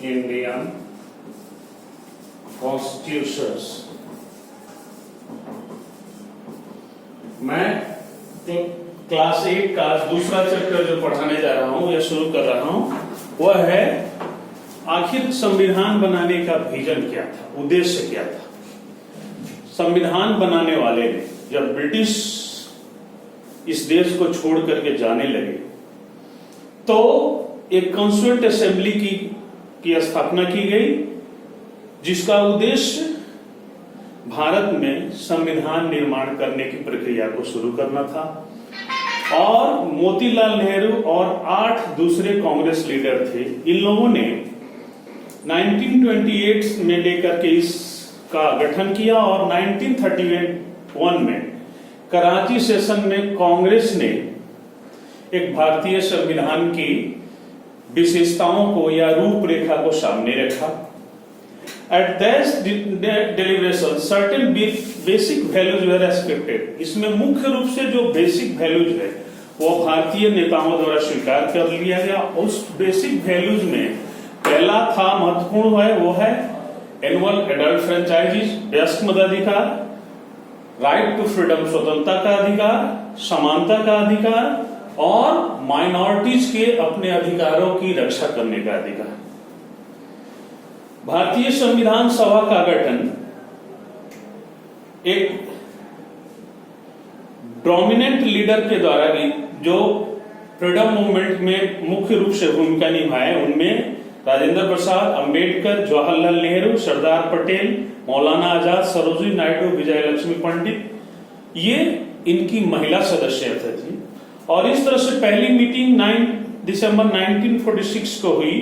Indian Constitutions। मैं class 8 का दूसरा चैप्टर जो पढ़ाने जा रहा हूं या शुरू कर रहा हूं वह है आखिर संविधान बनाने का विजन क्या था, उद्देश्य क्या था। संविधान बनाने वाले ने जब ब्रिटिश इस देश को छोड़ करके जाने लगे तो एक कॉन्स्टिट्यूएंट असेंबली की स्थापना की गई, जिसका उद्देश्य भारत में संविधान निर्माण करने की प्रक्रिया को शुरू करना था। और मोतीलाल नेहरू और 8 दूसरे कांग्रेस लीडर थे। इन लोगों ने 1928 में लेकर के इसका गठन किया और 1931 में कराची सेशन में कांग्रेस ने एक भारतीय संविधान की विशेषताओं को या रूपरेखा को सामने रखा। At this deliberation, certain basic values were accepted। इसमें मुख्य रूप से जो बेसिक वैल्यूज है वो भारतीय नेताओं द्वारा स्वीकार कर लिया गया। उस बेसिक वैल्यूज में पहला था, महत्वपूर्ण है, वो है एनुअल एडल्ट फ्रेंचाइजीज, वयस्क मताधिकार, राइट टू फ्रीडम, स्वतंत्रता का अधिकार, समानता का अधिकार और माइनॉरिटीज के अपने अधिकारों की रक्षा करने का अधिकार। भारतीय संविधान सभा का गठन एक डोमिनेंट लीडर के द्वारा जो फ्रीडम मूवमेंट में मुख्य रूप से भूमिका निभाए उनमें राजेंद्र प्रसाद, अंबेडकर, जवाहरलाल नेहरू, सरदार पटेल, मौलाना आजाद, सरोजिनी नायडू, विजय लक्ष्मी पंडित, ये इनकी महिला सदस्यता थी। और इस तरह से पहली मीटिंग 9 दिसंबर 1946 को हुई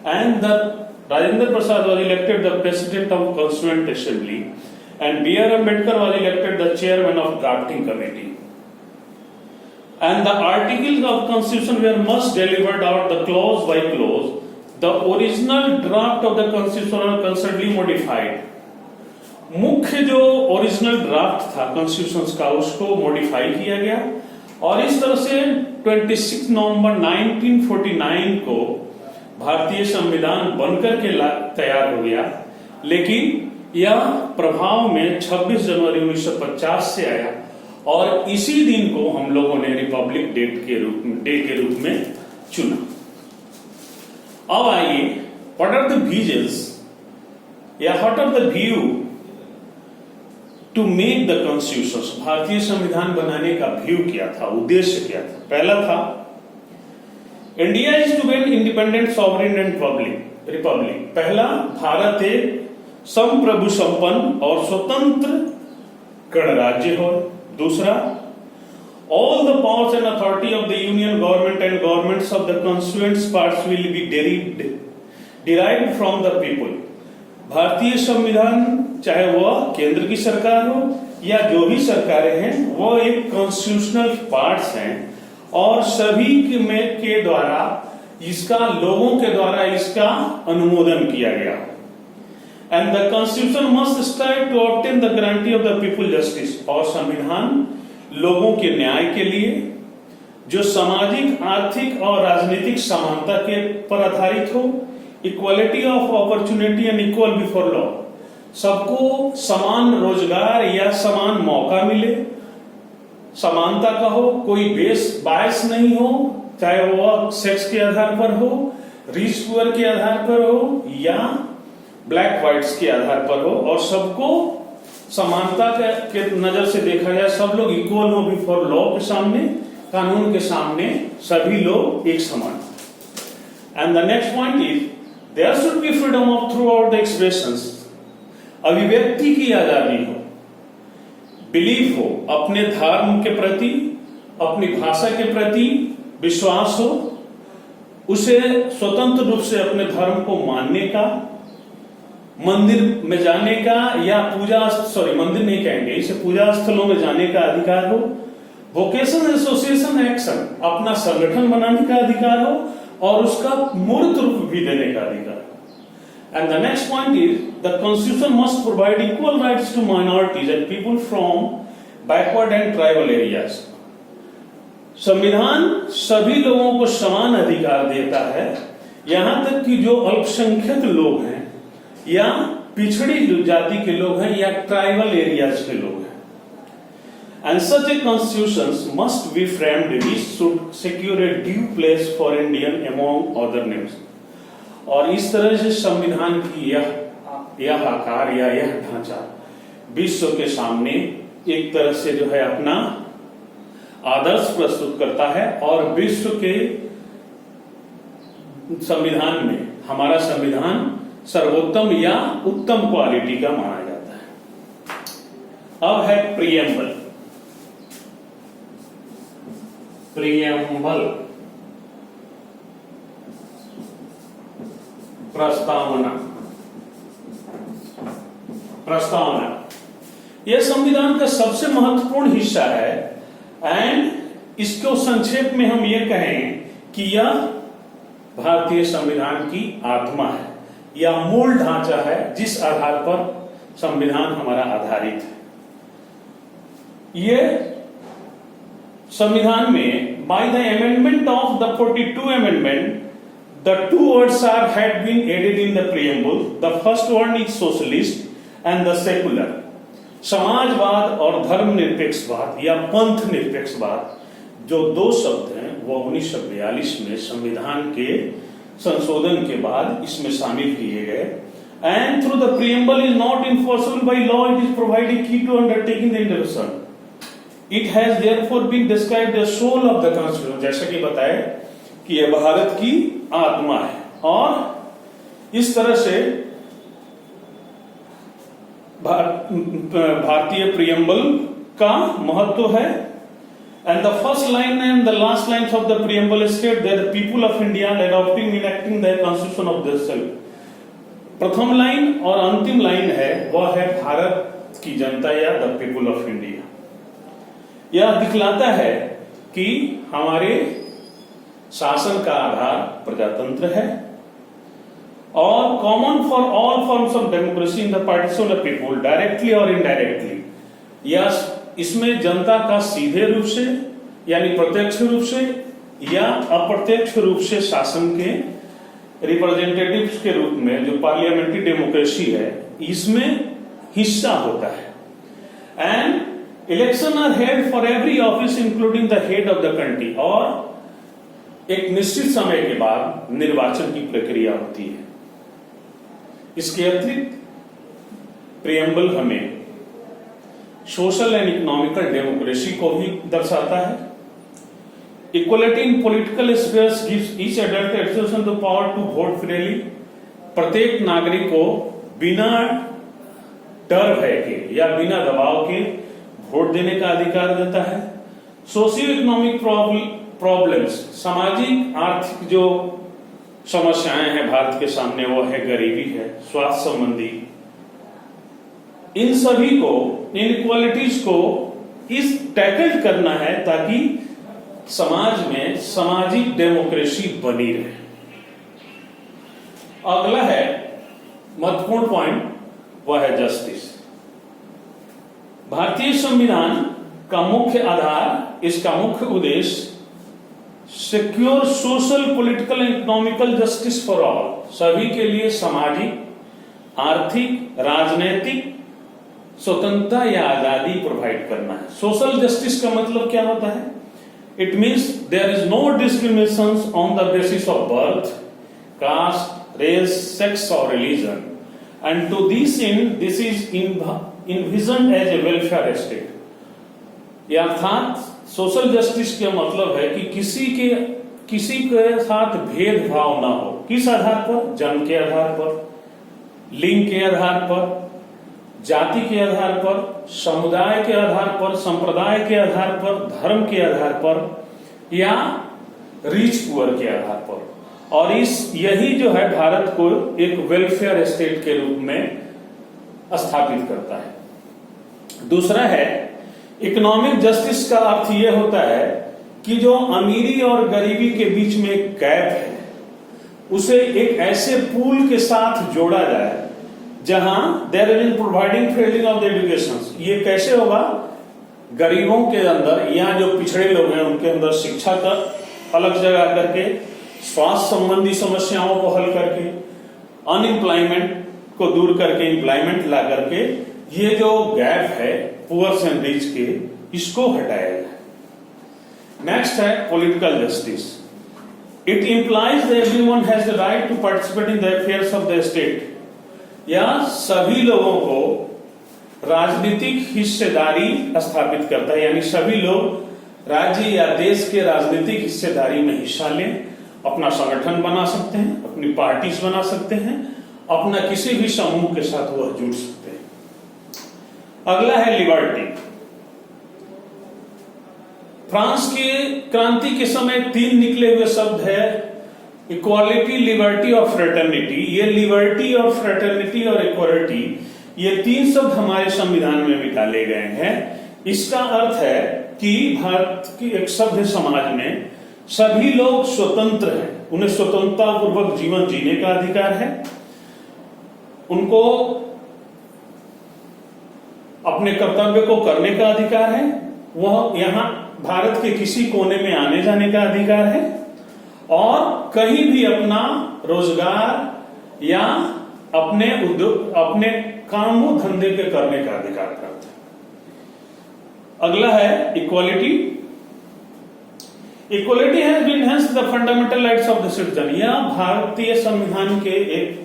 and the Rajendra Prasad was elected the president of Constituent Assembly and B.R. Ambedkar was elected the chairman of drafting committee. And the articles of constitution were much delivered out the clause by clause. The original draft of the constitution was constantly modified. मुख्य जो original draft था constitution का उसको modify किया गया और इस तरह से 26 नवंबर 1949 को भारतीय संविधान बनकर के तैयार हो गया। लेकिन यह प्रभाव में 26 जनवरी 1950 से आया और इसी दिन को हम लोगों ने रिपब्लिक डे के रूप में चुना। अब आइए, व्हाट आर द विजन्स या what are the view to make the constitution. भारतीय संविधान बनाने का व्यू क्या था, उद्देश्य क्या था। पहला था India is to be independent sovereign and republic. पहला, भारत एक संप्रभु संपन्न और स्वतंत्र गणराज्य हो। दूसरा, all the powers and authority of the union government and governments of the constituent parts will be derived from the people. भारतीय संविधान चाहे वह केंद्र की सरकार हो या जो भी सरकारें हैं वो एक कॉन्स्टिट्यूशनल पार्ट्स हैं और सभी के द्वारा इसका, लोगों के द्वारा इसका अनुमोदन किया गया। And the constitution must strive to obtain the guarantee of the people justice. और संविधान लोगों के न्याय के लिए जो सामाजिक, आर्थिक और राजनीतिक समानता के पर आधारित हो, equality of opportunity and equal before law, सबको समान रोजगार या समान मौका मिले, समानता का हो, कोई बायस नहीं हो, चाहे वो सेक्स के आधार पर हो, रिच पुअर के आधार पर हो या ब्लैक व्हाइट्स के आधार पर हो, और सबको समानता के नजर से देखा जाए, सब लोग इक्वल हो बिफोर लॉ के सामने, कानून के सामने सभी लोग एक समान। And the next point is there should be freedom of throughout the expressions. अभिव्यक्ति की आजादी हो, बिलीफ हो, अपने धर्म के प्रति, अपनी भाषा के प्रति विश्वास हो, उसे स्वतंत्र रूप से अपने धर्म को मानने का, मंदिर में जाने का या मंदिर नहीं कहेंगे, इसे पूजा स्थलों में जाने का अधिकार हो, वोकेशन एसोसिएशन एक्शन, अपना संगठन बनाने का अधिकार हो और उसका मूर्त रूप भी देने का अधिकार। And the next point is the constitution must provide equal rights to minorities and people from backward and tribal areas। संविधान सभी लोगों को समान अधिकार देता है यहां तक कि जो अल्पसंख्यक लोग हैं या पिछड़ी जाति के लोग हैं या ट्राइबल एरियाज के लोग हैं। And such a constitution must be framed which should secure a due place for Indian among other nations। और इस तरह से संविधान की यह आकार या यह ढांचा विश्व के सामने एक तरह से जो है अपना आदर्श प्रस्तुत करता है और विश्व के संविधान में हमारा संविधान सर्वोत्तम या उत्तम क्वालिटी का माना जाता है। अब है प्रियम्बल। प्रस्तावना यह संविधान का सबसे महत्वपूर्ण हिस्सा है एंड इसको संक्षेप में हम ये कहें कि यह भारतीय संविधान की आत्मा है या मूल ढांचा है जिस आधार पर संविधान हमारा आधारित है। यह संविधान में by the amendment of the 42 amendment the two words had been added in the preamble. The first one is socialist and the secular। समाजवाद और धर्मनिरपेक्षवाद या पंथ निरपेक्षवाद जो दो शब्द हैं वो 1942 में संविधान के संशोधन के बाद इसमें शामिल किए गए। And through the preamble is not enforceable by law, it is providing key to undertaking the intervention। It has therefore been described as soul of the constitution। जैसा कि बताया कि यह भारत की आत्मा है और इस तरह से भारतीय प्रियम्बल का महत्व है। And the first line and the last line of the preamble state that the people of India adopting enacting the constitution of their self. प्रथम लाइन और अंतिम लाइन है वह है भारत की जनता या द पीपल ऑफ इंडिया। यह दिखलाता है कि हमारे शासन का आधार प्रजातंत्र है और common for all forms of democracy in the participation of people directly और इनडायरेक्टली। या इसमें जनता का सीधे रूप से यानी प्रत्यक्ष रूप से या अप्रत्यक्ष रूप से शासन के रिप्रेजेंटेटिव्स के रूप में जो पार्लियामेंट्री डेमोक्रेसी है इसमें हिस्सा होता है। And election are held for every office including the head of the country. और एक निश्चित समय के बाद निर्वाचन की प्रक्रिया होती है। इसके अतिरिक्त प्रियम्बल हमें सोशल एंड इकोनॉमिकल डेमोक्रेसी को भी दर्शाता है। Equality in political spheres gives each adult access to power to vote freely. प्रत्येक नागरिक को बिना डर भय के या बिना दबाव के वोट देने का अधिकार देता है। सोशियो इकोनॉमिक प्रॉब्लम्स, सामाजिक आर्थिक जो समस्याएं हैं भारत के सामने वो है गरीबी है, स्वास्थ्य संबंधी, इन सभी को इनइक्वालिटीज को इस टैकल करना है ताकि समाज में सामाजिक डेमोक्रेसी बनी रहे। अगला है महत्वपूर्ण पॉइंट वह है जस्टिस। भारतीय संविधान का मुख्य आधार, इसका मुख्य उद्देश्य secure social political and economical justice for all, सभी के लिए सामाजिक, आर्थिक, राजनीतिक स्वतंत्रता या आजादी प्रोवाइड करना है। सोशल जस्टिस का मतलब क्या होता है? It means there is no discrimination on the basis of birth, caste, race, sex और religion and to this end this is envisioned as a welfare state. अर्थात सोशल जस्टिस का मतलब है कि किसी के साथ भेदभाव ना हो। किस आधार पर? जन्म के आधार पर, लिंग के आधार पर, जाति के आधार पर, समुदाय के आधार पर, संप्रदाय के आधार पर, धर्म के आधार पर या रिच पुअर के आधार पर। और यही जो है भारत को एक वेलफेयर स्टेट के रूप में स्थापित करता है। दूसरा है इकोनॉमिक जस्टिस का अर्थ यह होता है कि जो अमीरी और गरीबी के बीच में एक गैप है उसे एक ऐसे पूल के साथ जोड़ा जाए जहां there is in providing fielding of the education. ये कैसे होगा? गरीबों के अंदर या जो पिछड़े लोग हैं उनके अंदर शिक्षा का अलग जगह करके, स्वास्थ्य संबंधी समस्याओं को हल करके, अनएम्प्लॉयमेंट को दूर करके एम्प्लॉयमेंट ला करके ये जो गैप है पुअर्स एंड रिच के, इसको हटाया जाए। नेक्स्ट है political justice. It implies that everyone has the right to participate in the affairs of the state. या सभी लोगों को राजनीतिक हिस्सेदारी स्थापित करता है, यानी सभी लोग राज्य या देश के राजनीतिक हिस्सेदारी में हिस्सा लें, अपना संगठन बना सकते हैं, अपनी पार्टीज बना सकते हैं, अपना किसी भी समूह के साथ वह जुड़ सकते हैं। अगला है लिबर्टी। फ्रांस की क्रांति के समय 3 निकले हुए शब्द है, इक्वालिटी, लिबर्टी और फ्रेटर्निटी। ये लिबर्टी और फ्रेटर्निटी और इक्वालिटी, ये 3 शब्द हमारे संविधान में भी डाले गए हैं। इसका अर्थ है कि भारत की एक सभ्य समाज में सभी लोग स्वतंत्र हैं, उन्हें स्वतंत्रता पूर्वक जीवन जीने का अधिकार है, उनको अपने कर्तव्य को करने का अधिकार है, वह यहां भारत के किसी कोने में आने जाने का अधिकार है, और कहीं भी अपना रोजगार या अपने उद्योग, अपने कामों धंधे के करने का अधिकार प्राप्त है। अगला है equality. Equality has been enhanced the fundamental rights of the citizen. यह भारतीय संविधान के एक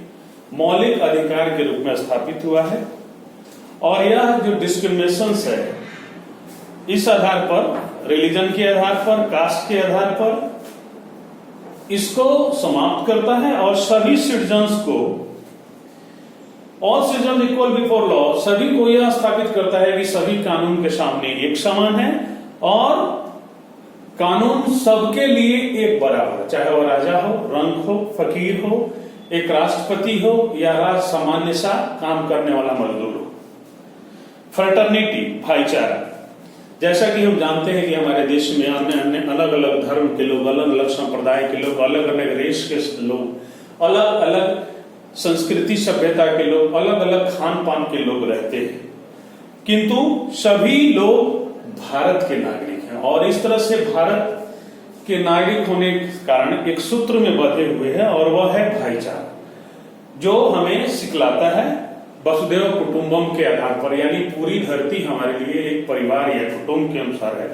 मौलिक अधिकार के रूप में स्थापित हुआ है, और यह जो डिस्क्रिमिनेशन है इस आधार पर, रिलीजन के आधार पर, कास्ट के आधार पर, इसको समाप्त करता है और सभी सिटीजन्स को, all citizen equal before law, सभी को यह स्थापित करता है कि सभी कानून के सामने एक समान है और कानून सबके लिए एक बराबर, चाहे वह राजा हो, रंक हो, फकीर हो, एक राष्ट्रपति हो या राज सामान्य सा काम करने वाला मजदूर हो। फ्रेटर्निटी, भाईचारा। जैसा कि हम जानते हैं कि हमारे देश में अन्य अन्य अलग अलग धर्म के लोग, अलग अलग संप्रदाय के लोग, अलग अलग देश के लोग, अलग अलग संस्कृति सभ्यता के लोग, अलग अलग खान पान के लोग रहते हैं, किंतु सभी लोग भारत के नागरिक हैं, और इस तरह से भारत के नागरिक होने के कारण एक सूत्र में बंधे हुए हैं, और वह है भाईचारा, जो हमें सिखलाता है वसुधैव कुटुंबम के आधार पर, यानी पूरी धरती हमारे लिए एक परिवार या कुटुंब के अनुसार है।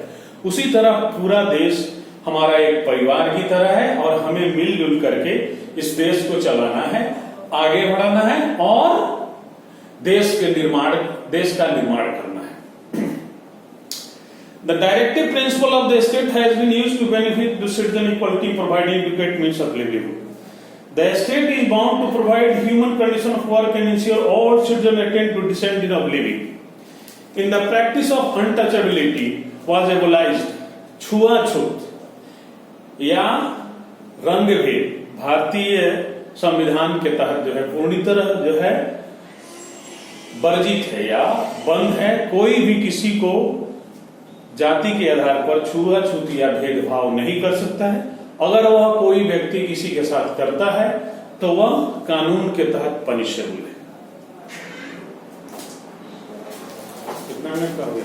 उसी तरह पूरा देश हमारा एक परिवार की तरह है, और हमें मिलजुल करके इस देश को चलाना है, आगे बढ़ाना है और देश का निर्माण करना है। The directive principle of the state has been used to benefit the citizen equality, providing adequate means of livelihood. The state is bound to provide human condition of work and ensure all children attain to decent of living. In the practice of untouchability was abolished. छुआछूत या रंग भेद भारतीय संविधान के तहत जो है पूरी तरह जो है वर्जित है या बंद है। कोई भी किसी को जाति के आधार पर छुआछूत या भेदभाव नहीं कर सकता है। अगर वह कोई व्यक्ति किसी के साथ करता है तो वह कानून के तहत पनिशेबल है। कितना मिनट का हो गया?